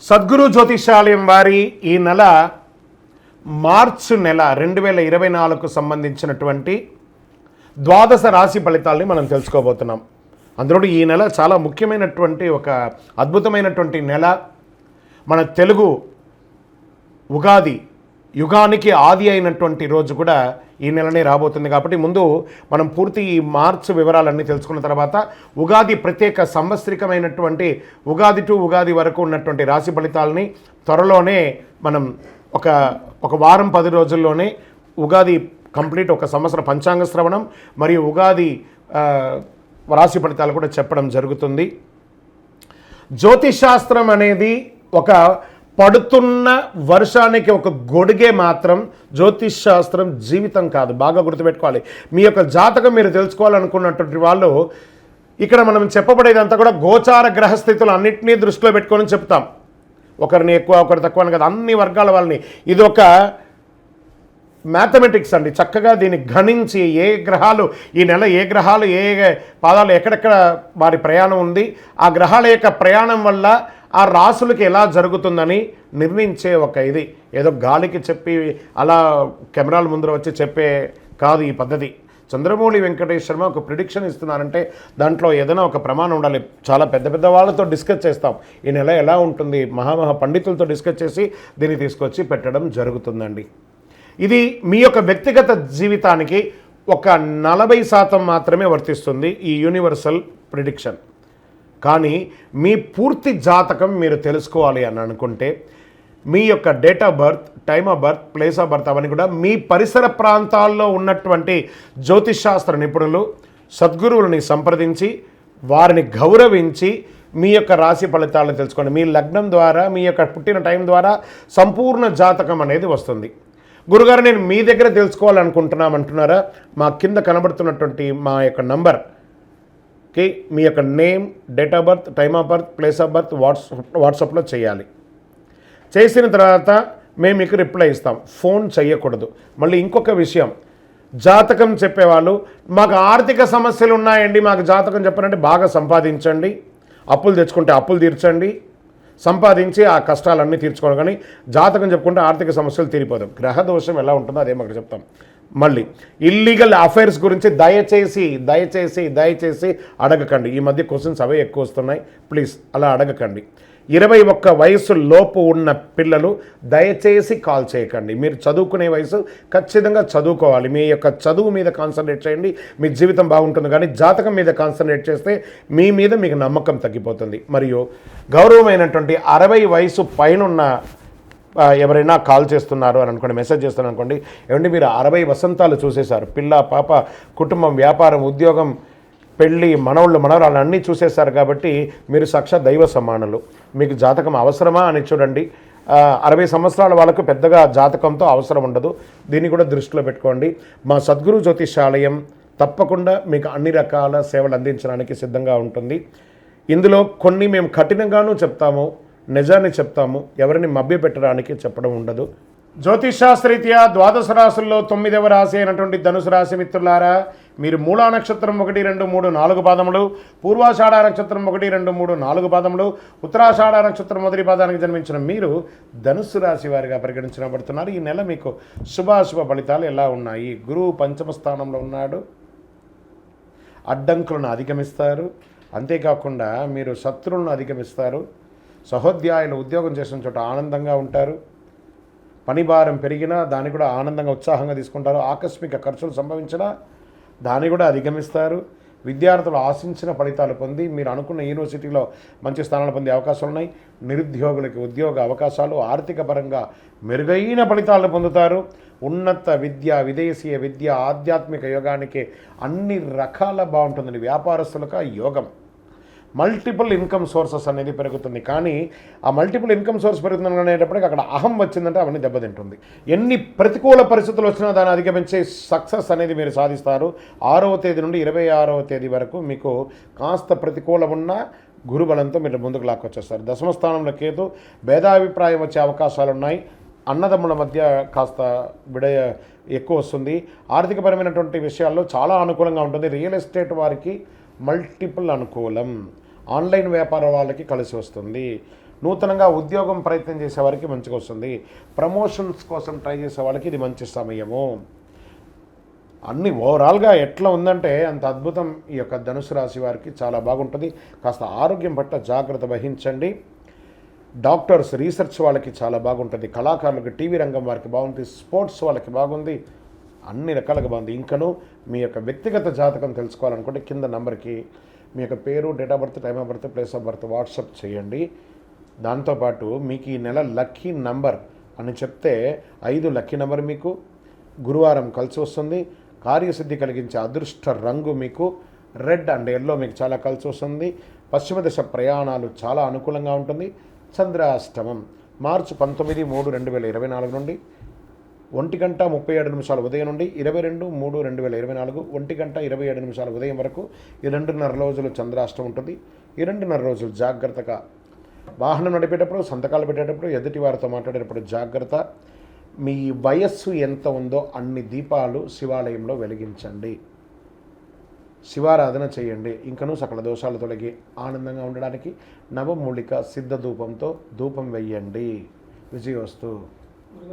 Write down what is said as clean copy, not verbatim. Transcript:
సద్గురు జ్యోతిషాలయం వారి ఈ నెల మార్చి నెల 2024కు సంబంధించినటువంటి ద్వాదశ రాశి ఫలితాలని మనం తెలుసుకోబోతున్నాం. అందులో ఈ నెల చాలా ముఖ్యమైనటువంటి ఒక అద్భుతమైనటువంటి నెల. మన తెలుగు ఉగాది యుగానికి ఆది అయినటువంటి రోజు కూడా ఈ నెలనే రాబోతుంది. కాబట్టి ముందు మనం పూర్తి ఈ మార్చ్ వివరాలన్నీ తెలుసుకున్న తర్వాత ఉగాది ప్రత్యేక సంవత్సరికమైనటువంటి ఉగాది టు ఉగాది వరకు ఉన్నటువంటి రాశి ఫలితాలని త్వరలోనే మనం ఒక వారం 10 రోజుల్లోనే ఉగాది కంప్లీట్ ఒక సంవత్సర పంచాంగ శ్రవణం మరియు ఉగాది రాశి ఫలితాలు కూడా చెప్పడం జరుగుతుంది. జ్యోతిషాస్త్రం అనేది ఒక పడుతున్న వర్షానికి ఒక గొడుగే మాత్రం. జ్యోతిష్ శాస్త్రం జీవితం కాదు, బాగా గుర్తుపెట్టుకోవాలి. మీ యొక్క జాతకం మీరు తెలుసుకోవాలనుకున్నటువంటి వాళ్ళు ఇక్కడ మనం చెప్పబడేదంతా కూడా గోచార గ్రహస్థితులు అన్నింటినీ దృష్టిలో పెట్టుకొని చెప్తాం. ఒకరిని ఎక్కువ ఒకరు తక్కువ అని కదా, అన్ని వర్గాల వాళ్ళని. ఇది ఒక మ్యాథమెటిక్స్ అండి. చక్కగా దీన్ని గణించి ఏ గ్రహాలు ఈ నెల ఏ గ్రహాలు ఏ పాదాలు ఎక్కడెక్కడ వారి ప్రయాణం ఉంది, ఆ గ్రహాల యొక్క ప్రయాణం వల్ల ఆ రాసులకి ఎలా జరుగుతుందని నిర్ణయించే ఒక ఇది. ఏదో గాలికి చెప్పి అలా కెమెరాల ముందర వచ్చి చెప్పే కాదు ఈ పద్ధతి. చంద్రమౌళి వెంకటేష్ శర్మ ఒక ప్రిడిక్షన్ ఇస్తున్నారంటే దాంట్లో ఏదైనా ఒక ప్రమాణం ఉండాలి. చాలా పెద్ద పెద్ద వాళ్ళతో డిస్కస్ చేస్తాం, ఈ నెల ఎలా ఉంటుంది, మహామహా పండితులతో డిస్కస్ చేసి దీన్ని తీసుకొచ్చి పెట్టడం జరుగుతుందండి. ఇది మీ యొక్క వ్యక్తిగత జీవితానికి ఒక 40% మాత్రమే వర్తిస్తుంది ఈ యూనివర్సల్ ప్రిడిక్షన్. కానీ మీ పూర్తి జాతకం మీరు తెలుసుకోవాలి అని అనుకుంటే మీ యొక్క date of birth, time of birth, place of birth అవన్నీ కూడా మీ పరిసర ప్రాంతాల్లో ఉన్నటువంటి జ్యోతిషాస్త్ర నిపుణులు సద్గురువులని సంప్రదించి వారిని గౌరవించి మీ యొక్క రాశి ఫలితాలను తెలుసుకోండి. మీ లగ్నం ద్వారా మీ యొక్క పుట్టిన టైం ద్వారా సంపూర్ణ జాతకం అనేది వస్తుంది. గురుగారు నేను మీ దగ్గర తెలుసుకోవాలనుకుంటున్నామంటున్నారా? మా కింద కనబడుతున్నటువంటి మా యొక్క నంబర్కి మీ యొక్క name, date of birth, time of birth, place of birth వాట్సాప్లో చేయాలి. చేసిన తర్వాత మేము మీకు రిప్లై ఇస్తాం. ఫోన్ చేయకూడదు. మళ్ళీ ఇంకొక విషయం, జాతకం చెప్పేవాళ్ళు మాకు ఆర్థిక సమస్యలు ఉన్నాయండి, మాకు జాతకం చెప్పారంటే బాగా సంపాదించండి, అప్పులు తెచ్చుకుంటే అప్పులు తీర్చండి, సంపాదించి ఆ కష్టాలన్నీ తీర్చుకోవడం. కానీ జాతకం చెప్పుకుంటే ఆర్థిక సమస్యలు తీరిపోదాం. గ్రహ దోషం ఎలా ఉంటుందో అదే మాకు చెప్తాం. మళ్ళీ ఇల్లీగల్ అఫైర్స్ గురించి దయచేసి అడగకండి. ఈ మధ్య క్వశ్చన్స్ అవే ఎక్కువ వస్తున్నాయి. ప్లీజ్ అలా అడగకండి. 21 వయసు లోపు ఉన్న పిల్లలు దయచేసి కాల్ చేయకండి. మీరు చదువుకునే వయసు ఖచ్చితంగా చదువుకోవాలి. మీ యొక్క చదువు మీద కాన్సన్ట్రేట్ చేయండి, మీ జీవితం బాగుంటుంది. కానీ జాతకం మీద కాన్సన్ట్రేట్ చేస్తే మీ మీద మీకు నమ్మకం తగ్గిపోతుంది. మరియు గౌరవమైనటువంటి 60 వయసు పైనున్న ఎవరైనా కాల్ చేస్తున్నారు అని అనుకోండి, మెసేజ్ చేస్తున్నారు అనుకోండి, ఏమంటే మీరు 60 వసంతాలు చూసేశారు, పిల్ల పాప కుటుంబం వ్యాపారం ఉద్యోగం పెళ్ళి మనవళ్ళు మనవరాలు అన్నీ చూసేశారు. కాబట్టి మీరు సాక్షాత్ దైవ సమానులు. మీకు జాతకం అవసరమా అని చూడండి. 60 సంవత్సరాల వాళ్ళకు పెద్దగా జాతకంతో అవసరం ఉండదు. దీన్ని కూడా దృష్టిలో పెట్టుకోండి. మా సద్గురు జ్యోతిషాలయం తప్పకుండా మీకు అన్ని రకాల సేవలు అందించడానికి సిద్ధంగా ఉంటుంది. ఇందులో కొన్ని మేము కఠినంగానూ చెప్తాము, నిజాన్ని చెప్తాము, ఎవరిని మభ్యపెట్టడానికి చెప్పడం ఉండదు. జ్యోతిషాస్త్రరీత్యా ద్వాదశ రాశుల్లో 9వ రాశి అయినటువంటి ధనుసు రాశి మిత్రులారా, మీరు మూలా నక్షత్రం 1, 2, 3, 4 పాదములు, పూర్వాషాఢ నక్షత్రం 1, 2, 3, 4 పాదములు, ఉత్తరాషాఢ నక్షత్రం మొదటి పాదానికి జన్మించిన మీరు ధనుస్సు రాశి వారిగా పరిగణించబడుతున్నారు. ఈ నెల మీకు శుభాశుభ ఫలితాలు ఎలా ఉన్నాయి? గురువు పంచమ స్థానంలో ఉన్నాడు, అడ్డంకులను అధిగమిస్తారు. అంతేకాకుండా మీరు శత్రువులను అధిగమిస్తారు. సహోద్యాయులు ఉద్యోగం చేసిన చోట ఆనందంగా ఉంటారు. పని భారం పెరిగినా దాన్ని కూడా ఆనందంగా ఉత్సాహంగా తీసుకుంటారు. ఆకస్మిక ఖర్చులు సంభవించినా దాన్ని కూడా అధిగమిస్తారు. విద్యార్థులు ఆశించిన ఫలితాలు పొంది మీరు అనుకున్న యూనివర్సిటీలో మంచి స్థానాలు పొందే అవకాశాలు ఉన్నాయి. నిరుద్యోగులకి ఉద్యోగ అవకాశాలు, ఆర్థిక పరంగా మెరుగైన ఫలితాలను పొందుతారు. ఉన్నత విద్య, విదేశీయ విద్య, ఆధ్యాత్మిక యోగానికి అన్ని రకాల బాగుంటుందండి. వ్యాపారస్తులకు యోగం, మల్టిపుల్ ఇన్కమ్ సోర్సెస్ అనేది పెరుగుతుంది. కానీ ఆ మల్టిపుల్ ఇన్కమ్ సోర్స్ పెరుగుతుంది అనేటప్పటికి అక్కడ అహం వచ్చిందంటే అవన్నీ దెబ్బతింటుంది. ఎన్ని ప్రతికూల పరిస్థితులు వచ్చినా దాన్ని అధిగమించే సక్సెస్ అనేది మీరు సాధిస్తారు. 6వ తేదీ నుండి 26వ తేదీ వరకు మీకు కాస్త ప్రతికూలం ఉన్న గురుబలంతో మీరు ముందుకు లాక్కొచ్చేస్తారు. దశమ స్థానంలో కేతు, భేదాభిప్రాయం వచ్చే అవకాశాలు ఉన్నాయి. అన్నదమ్ముల మధ్య కాస్త విడయ ఎక్కువ వస్తుంది. ఆర్థికపరమైనటువంటి విషయాల్లో చాలా అనుకూలంగా ఉంటుంది. రియల్ ఎస్టేట్ వారికి మల్టిపుల్ అనుకూలం. ఆన్లైన్ వ్యాపార వాళ్ళకి కలిసి వస్తుంది. నూతనంగా ఉద్యోగం ప్రయత్నం చేసే వారికి మంచిగా వస్తుంది. ప్రమోషన్స్ కోసం ట్రై చేసే వాళ్ళకి ఇది మంచి సమయము. అన్ని ఓవరాల్గా ఎట్లా ఉందంటే అంత అద్భుతం. ఈ యొక్క ధనుసు రాశి వారికి చాలా బాగుంటుంది. కాస్త ఆరోగ్యం పట్ల జాగ్రత్త వహించండి. డాక్టర్స్, రీసెర్చ్ వాళ్ళకి చాలా బాగుంటుంది. కళాకారులకు, టీవీ రంగం వారికి బాగుంటుంది. స్పోర్ట్స్ వాళ్ళకి బాగుంది. అన్ని రకాలుగా బాగుంది. ఇంకనూ మీ యొక్క వ్యక్తిగత జాతకం తెలుసుకోవాలనుకుంటే కింద నంబర్కి మీ యొక్క పేరు, date of birth, time of birth, place of birth WhatsApp చేయండి. దాంతోపాటు మీకు ఈ నెల లక్కీ నంబర్ అని చెప్తే 5 లక్కీ నెంబర్ మీకు గురువారం కలిసి వస్తుంది. కార్యసిద్ధి కలిగించే అదృష్ట రంగు మీకు రెడ్ అండ్ ఎల్లో మీకు చాలా కలిసి వస్తుంది. పశ్చిమ దిశ ప్రయాణాలు చాలా అనుకూలంగా ఉంటుంది. చంద్రాష్టమం మార్చి 19/3/2024 నుండి 1:37 ఉదయం నుండి 22/3/2024 1:27 ఉదయం వరకు ఈ 2:30 రోజులు చంద్రాష్టమం ఉంటుంది. ఈ 2:30 రోజులు జాగ్రత్తగా వాహనం నడిపేటప్పుడు, సంతకాలు పెట్టేటప్పుడు, ఎదుటి వారితో మాట్లాడేటప్పుడు జాగ్రత్త. మీ వయస్సు ఎంత ఉందో అన్ని దీపాలు శివాలయంలో వెలిగించండి. శివారాధన చేయండి. ఇంకనూ సకల దోషాలు తొలగి ఆనందంగా ఉండడానికి నవమూలిక సిద్ధ ధూపంతో ధూపం వెయ్యండి. విజయోస్తు.